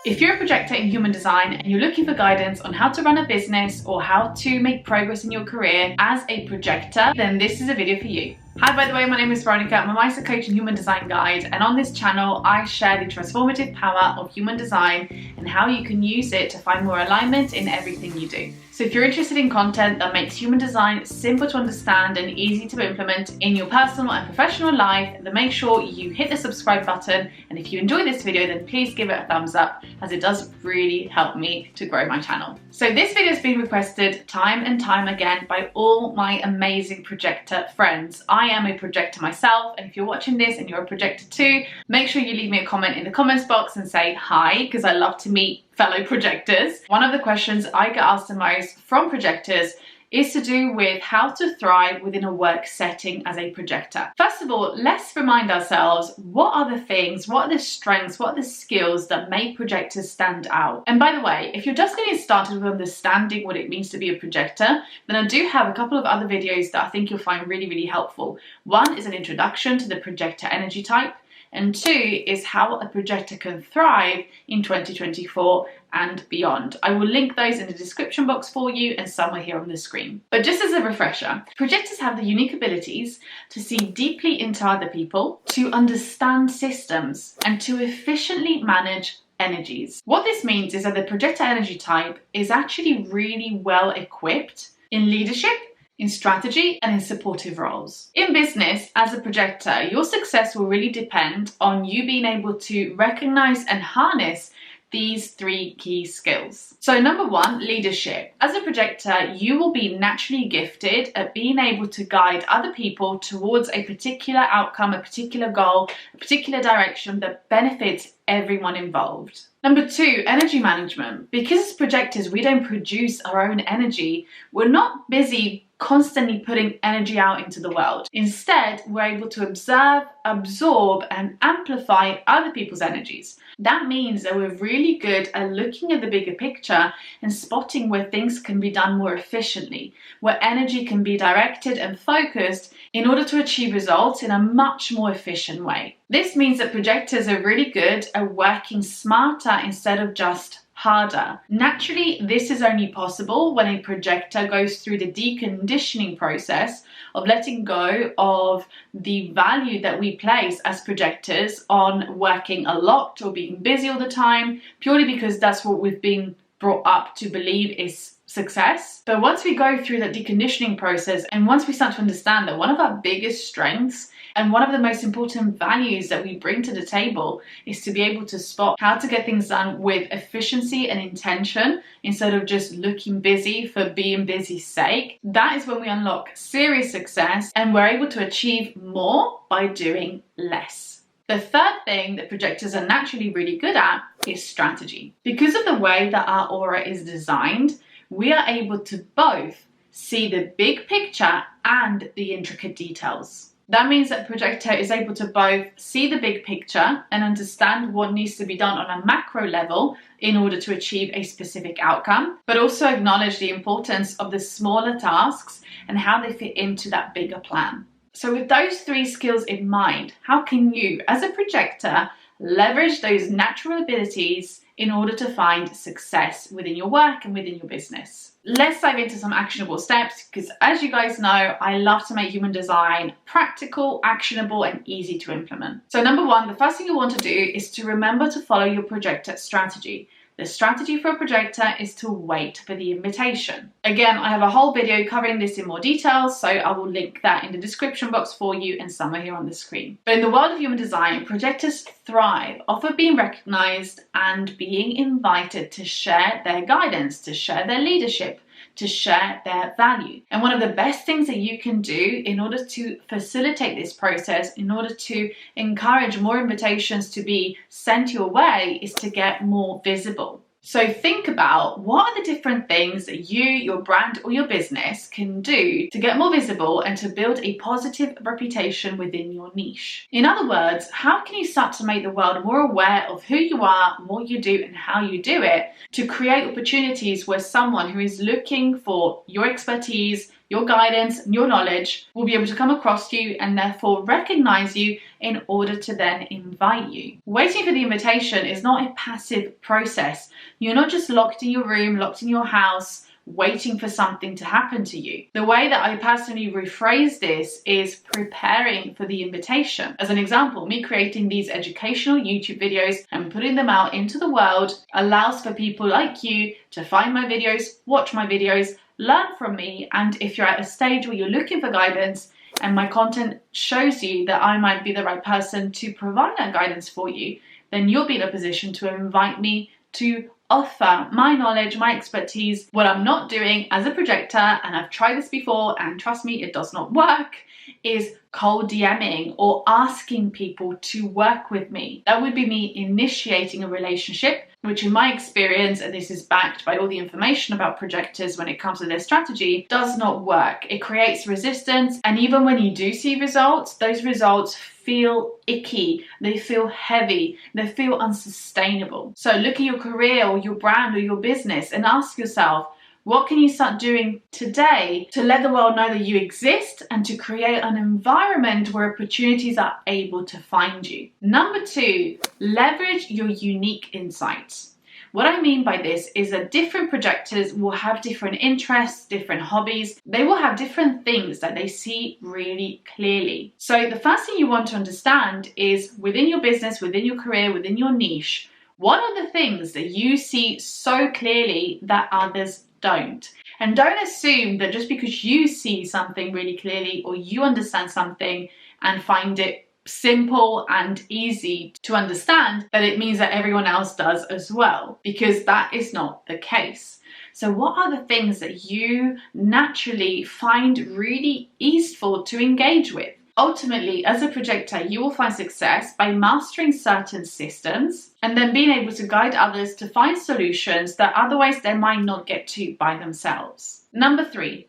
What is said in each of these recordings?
If you're a projector in human design and you're looking for guidance on how to run a business or how to make progress in your career as a projector, then this is a video for you. Hi, by the way, my name is Veronica. I'm a mindset coach and human design guide, and on this channel I share the transformative power of human design and how you can use it to find more alignment in everything you do. So if you're interested in content that makes human design simple to understand and easy to implement in your personal and professional life, then make sure you hit the subscribe button, and if you enjoy this video then please give it a thumbs up, as it does really help me to grow my channel. So this video has been requested time and time again by all my amazing projector friends. I am a projector myself, and if you're watching this and you're a projector too, make sure you leave me a comment in the comments box and say hi, because I love to meet fellow projectors. One of the questions I get asked the most from projectors is to do with how to thrive within a work setting as a projector. First of all, let's remind ourselves, what are the things, what are the strengths, what are the skills that make projectors stand out? And by the way, if you're just getting started with understanding what it means to be a projector, then I do have a couple of other videos that I think you'll find really helpful. One is an introduction to the projector energy type, and two is how a projector can thrive in 2024 and beyond. I will link those in the description box for you and somewhere here on the screen. But just as a refresher, projectors have the unique abilities to see deeply into other people, to understand systems, and to efficiently manage energies. What this means is that the projector energy type is actually really well equipped in leadership, in strategy, and in supportive roles. In business, as a projector, your success will really depend on you being able to recognize and harness these three key skills. So number one, leadership. As a projector, you will be naturally gifted at being able to guide other people towards a particular outcome, a particular goal, a particular direction that benefits everyone involved. Number two, energy management. Because as projectors, we don't produce our own energy, we're not busy constantly putting energy out into the world. Instead, we're able to observe, absorb, and amplify other people's energies. That means that we're really good at looking at the bigger picture and spotting where things can be done more efficiently, where energy can be directed and focused in order to achieve results in a much more efficient way. This means that projectors are really good at working smarter instead of just harder. Naturally, this is only possible when a projector goes through the deconditioning process of letting go of the value that we place as projectors on working a lot or being busy all the time, purely because that's what we've been brought up to believe is success. But once we go through that deconditioning process, and once we start to understand that one of our biggest strengths and one of the most important values that we bring to the table is to be able to spot how to get things done with efficiency and intention instead of just looking busy for being busy's sake, that is when we unlock serious success and we're able to achieve more by doing less. The third thing that projectors are naturally really good at is strategy. Because of the way that our aura is designed, we are able to both see the big picture and the intricate details. That means that projector is able to both see the big picture and understand what needs to be done on a macro level in order to achieve a specific outcome, but also acknowledge the importance of the smaller tasks and how they fit into that bigger plan. So with those three skills in mind, how can you, as a projector, leverage those natural abilities in order to find success within your work and within your business? Let's dive into some actionable steps, because as you guys know, I love to make human design practical, actionable, and easy to implement. So number one, the first thing you want to do is to remember to follow your projector strategy. The strategy for a projector is to wait for the invitation. Again, I have a whole video covering this in more detail, so I will link that in the description box for you and somewhere here on the screen. But in the world of human design, projectors thrive off of being recognized and being invited to share their guidance, to share their leadership, to share their value. And one of the best things that you can do in order to facilitate this process, in order to encourage more invitations to be sent your way, is to get more visible. So think about, what are the different things that you, your brand, or your business can do to get more visible and to build a positive reputation within your niche? In other words, how can you start to make the world more aware of who you are, what you do, and how you do it, to create opportunities where someone who is looking for your expertise, your guidance, and your knowledge will be able to come across you and therefore recognize you in order to then invite you. Waiting for the invitation is not a passive process. You're not just locked in your room, locked in your house, waiting for something to happen to you. The way that I personally rephrase this is preparing for the invitation. As an example, me creating these educational YouTube videos and putting them out into the world allows for people like you to find my videos, watch my videos, learn from me, and if you're at a stage where you're looking for guidance and my content shows you that I might be the right person to provide that guidance for you, then you'll be in a position to invite me to offer my knowledge, my expertise. What I'm not doing as a projector, and I've tried this before and trust me, it does not work, is cold DMing or asking people to work with me. That would be me initiating a relationship, which in my experience, and this is backed by all the information about projectors when it comes to their strategy, does not work. It creates resistance, and even when you do see results, those results feel icky, they feel heavy, they feel unsustainable. So look at your career or your brand or your business and ask yourself, what can you start doing today to let the world know that you exist and to create an environment where opportunities are able to find you? Number 2, leverage your unique insights. What I mean by this is that different projectors will have different interests, different hobbies. They will have different things that they see really clearly. So the first thing you want to understand is within your business, within your career, within your niche, what are the things that you see so clearly that others don't? And don't assume that just because you see something really clearly or you understand something and find it simple and easy to understand, that it means that everyone else does as well, because that is not the case. So what are the things that you naturally find really easeful to engage with? Ultimately, as a projector, you will find success by mastering certain systems and then being able to guide others to find solutions that otherwise they might not get to by themselves. Number 3,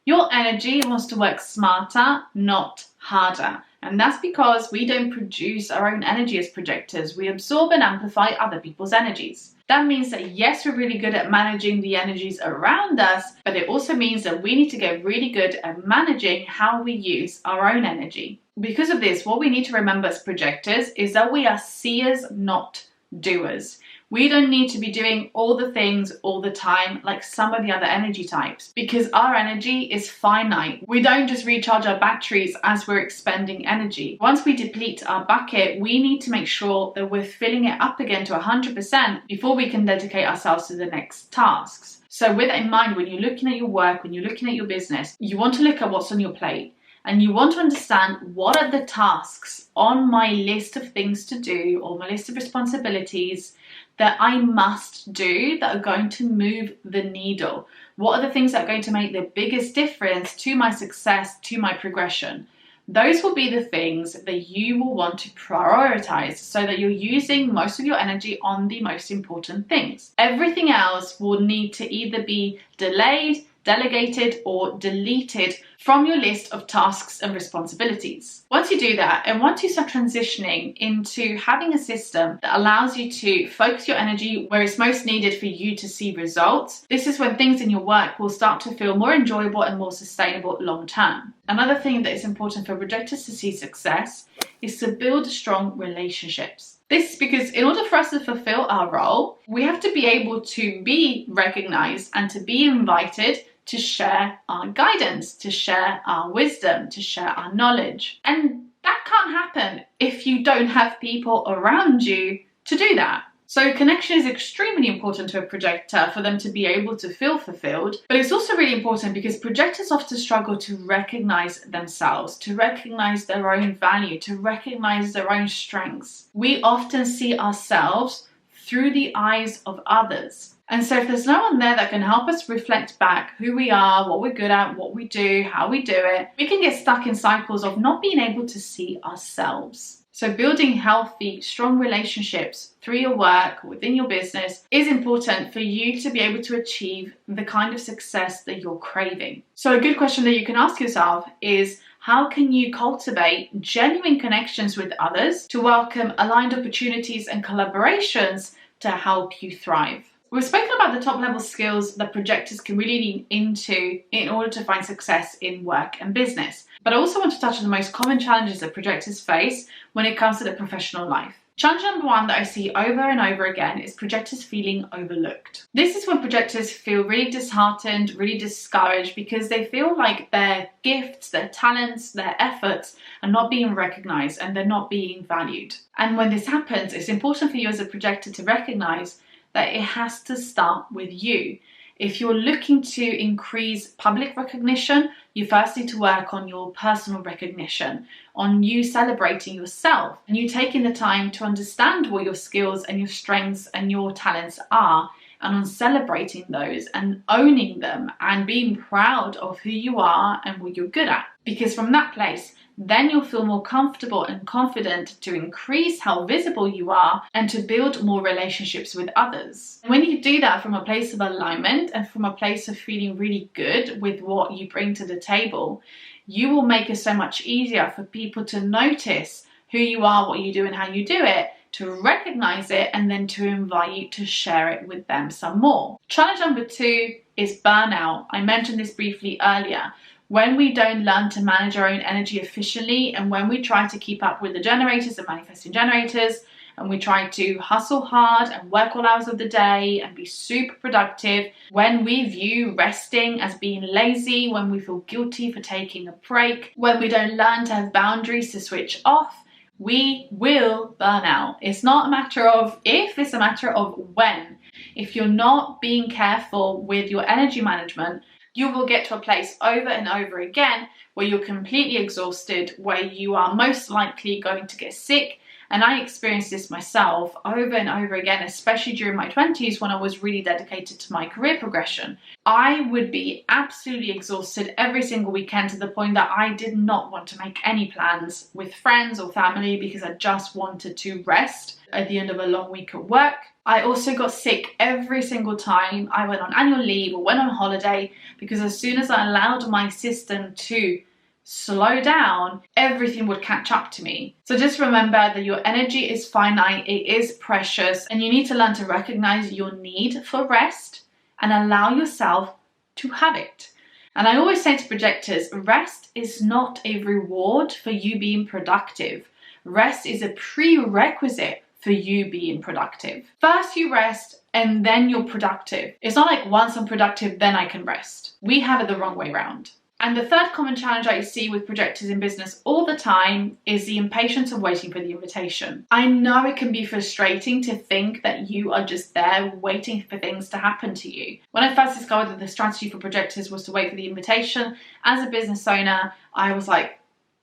your energy wants to work smarter, not harder. And that's because we don't produce our own energy as projectors. We absorb and amplify other people's energies. That means that yes, we're really good at managing the energies around us, but it also means that we need to get really good at managing how we use our own energy. Because of this, what we need to remember as projectors is that we are seers, not doers. We don't need to be doing all the things all the time like some of the other energy types, because our energy is finite. We don't just recharge our batteries as we're expending energy. Once we deplete our bucket, we need to make sure that we're filling it up again to 100% before we can dedicate ourselves to the next tasks. So with that in mind, when you're looking at your work, when you're looking at your business, you want to look at what's on your plate. And you want to understand, what are the tasks on my list of things to do or my list of responsibilities that I must do that are going to move the needle? What are the things that are going to make the biggest difference to my success, to my progression? Those will be the things that you will want to prioritize so that you're using most of your energy on the most important things. Everything else will need to either be delayed, delegated, or deleted from your list of tasks and responsibilities. Once you do that, and once you start transitioning into having a system that allows you to focus your energy where it's most needed for you to see results, this is when things in your work will start to feel more enjoyable and more sustainable long term. Another thing that is important for projectors to see success is to build strong relationships. This is because in order for us to fulfill our role, we have to be able to be recognized and to be invited to share our guidance, to share our wisdom, to share our knowledge. And that can't happen if you don't have people around you to do that. So connection is extremely important to a projector for them to be able to feel fulfilled. But it's also really important because projectors often struggle to recognize themselves, to recognize their own value, to recognize their own strengths. We often see ourselves through the eyes of others. And so if there's no one there that can help us reflect back who we are, what we're good at, what we do, how we do it, we can get stuck in cycles of not being able to see ourselves. So building healthy, strong relationships through your work, within your business, is important for you to be able to achieve the kind of success that you're craving. So a good question that you can ask yourself is, how can you cultivate genuine connections with others to welcome aligned opportunities and collaborations to help you thrive? We've spoken about the top level skills that projectors can really lean into in order to find success in work and business. But I also want to touch on the most common challenges that projectors face when it comes to their professional life. Challenge number one that I see over and over again is projectors feeling overlooked. This is when projectors feel really disheartened, really discouraged, because they feel like their gifts, their talents, their efforts are not being recognized and they're not being valued. And when this happens, it's important for you as a projector to recognize that it has to start with you. If you're looking to increase public recognition, you first need to work on your personal recognition, on you celebrating yourself, and you taking the time to understand what your skills and your strengths and your talents are, and on celebrating those and owning them and being proud of who you are and what you're good at. Because from that place, then you'll feel more comfortable and confident to increase how visible you are and to build more relationships with others. When you do that from a place of alignment and from a place of feeling really good with what you bring to the table, you will make it so much easier for people to notice who you are, what you do, and how you do it, to recognize it, and then to invite you to share it with them some more. Challenge number two is burnout. I mentioned this briefly earlier. When we don't learn to manage our own energy efficiently, and when we try to keep up with the generators and manifesting generators, and we try to hustle hard and work all hours of the day and be super productive, when we view resting as being lazy, when we feel guilty for taking a break, when we don't learn to have boundaries to switch off, we will burn out. It's not a matter of if, it's a matter of when. If you're not being careful with your energy management, you will get to a place over and over again where you're completely exhausted, where you are most likely going to get sick. And I experienced this myself over and over again, especially during my 20s when I was really dedicated to my career progression. I would be absolutely exhausted every single weekend to the point that I did not want to make any plans with friends or family because I just wanted to rest at the end of a long week at work. I also got sick every single time I went on annual leave or went on holiday, because as soon as I allowed my system to slow down, everything would catch up to me. So just remember that your energy is finite, it is precious, and you need to learn to recognize your need for rest and allow yourself to have it. And I always say to projectors, rest is not a reward for you being productive. Rest is a prerequisite for you being productive. First you rest and then you're productive. It's not like once I'm productive, then I can rest. We have it the wrong way around. And the third common challenge I see with projectors in business all the time is the impatience of waiting for the invitation. I know it can be frustrating to think that you are just there waiting for things to happen to you. When I first discovered that the strategy for projectors was to wait for the invitation, as a business owner, I was like,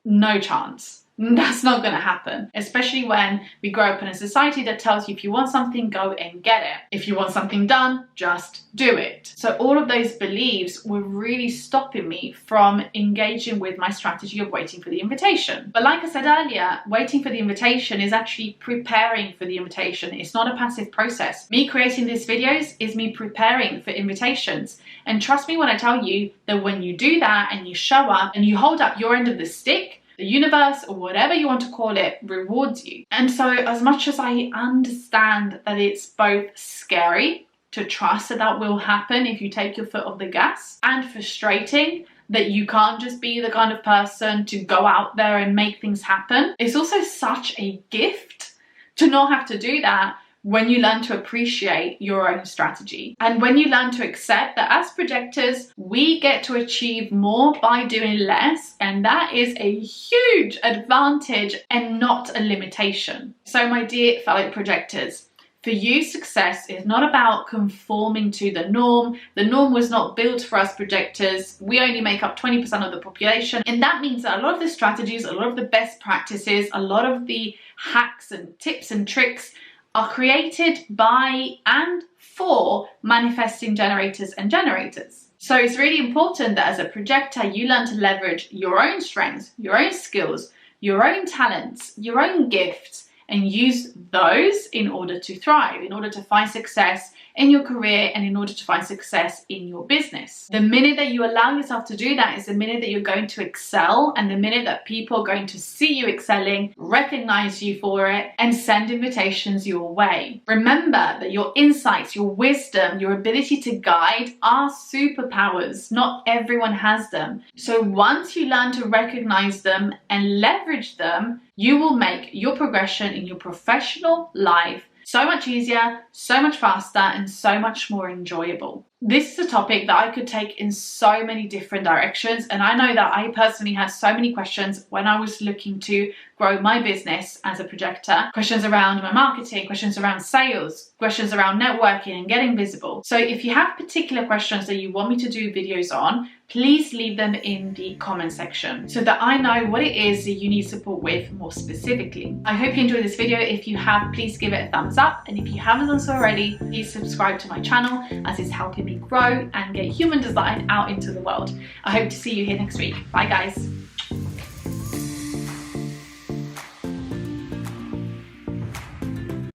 no chance. That's not going to happen, especially when we grow up in a society that tells you if you want something, go and get it. If you want something done, just do it. So all of those beliefs were really stopping me from engaging with my strategy of waiting for the invitation. But like I said earlier, waiting for the invitation is actually preparing for the invitation. It's not a passive process. Me creating these videos is me preparing for invitations. And trust me when I tell you that when you do that and you show up and you hold up your end of the stick, the universe, or whatever you want to call it, rewards you. And so as much as I understand that it's both scary to trust that that will happen if you take your foot off the gas, and frustrating that you can't just be the kind of person to go out there and make things happen, it's also such a gift to not have to do that when you learn to appreciate your own strategy. And when you learn to accept that as projectors, we get to achieve more by doing less, and that is a huge advantage and not a limitation. So my dear fellow projectors, for you, success is not about conforming to the norm. The norm was not built for us projectors. We only make up 20% of the population. And that means that a lot of the strategies, a lot of the best practices, a lot of the hacks and tips and tricks are created by and for manifesting generators and generators. So it's really important that as a projector, you learn to leverage your own strengths, your own skills, your own talents, your own gifts, and use those in order to thrive, in order to find success in your career and in order to find success in your business. The minute that you allow yourself to do that is the minute that you're going to excel, and the minute that people are going to see you excelling, recognize you for it, and send invitations your way. Remember that your insights, your wisdom, your ability to guide are superpowers. Not everyone has them. So once you learn to recognize them and leverage them, you will make your progression in your professional life so much easier, so much faster, and so much more enjoyable. This is a topic that I could take in so many different directions, and I know that I personally had so many questions when I was looking to grow my business as a projector. Questions around my marketing, questions around sales, questions around networking and getting visible. So if you have particular questions that you want me to do videos on, please leave them in the comment section so that I know what it is that you need support with more specifically. I hope you enjoyed this video. If you have, please give it a thumbs up, and if you haven't done so already, please subscribe to my channel, as it's helping me grow and get human design out into the world. I hope to see you here next week. Bye guys.